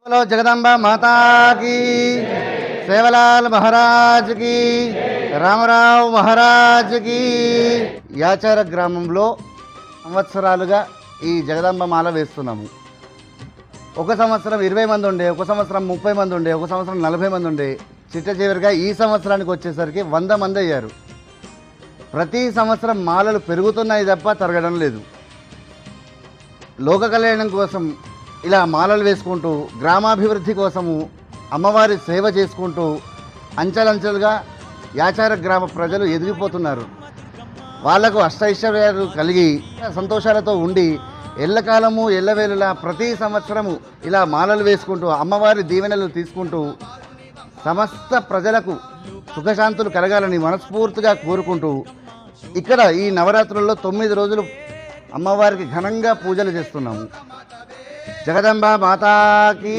बोलो जगदम्बा माता की, సేవలాల్ మహారాజ్ కి, రామరావు మహారాజ్ కి. యాచార గ్రామంలో సంవత్సరాలుగా ఈ జగదంబ మాల వేస్తున్నాము. ఒక సంవత్సరం 20 మంది ఉండే, ఒక సంవత్సరం 30 మంది ఉండే, ఒక సంవత్సరం 40 మంది ఉండే. చిట్ట చివరిగా ఈ సంవత్సరానికి వచ్చేసరికి 100 మంది అయ్యారు. ప్రతి సంవత్సరం మాలలు పెరుగుతున్నాయి తప్ప తరగడం లేదు. లోక కళ్యాణం కోసం ఇలా మాలలు వేసుకుంటూ, గ్రామాభివృద్ధి కోసము అమ్మవారి సేవ చేసుకుంటూ అంచెలంచెలుగా యాచార గ్రామ ప్రజలు ఎదిగిపోతున్నారు. వాళ్లకు అష్టైశ్వర్యాలు కలిగి సంతోషాలతో ఉండి ఎల్లకాలము ఎల్లవేళలా ప్రతి సంవత్సరము ఇలా మాలలు వేసుకుంటూ అమ్మవారి దీవెనలు తీసుకుంటూ సమస్త ప్రజలకు సుఖశాంతులు కలగాలని మనస్ఫూర్తిగా కోరుకుంటూ ఇక్కడ ఈ నవరాత్రుల్లో 9 రోజులు అమ్మవారికి ఘనంగా పూజలు చేస్తున్నాము. జగదంబ మాతాకి.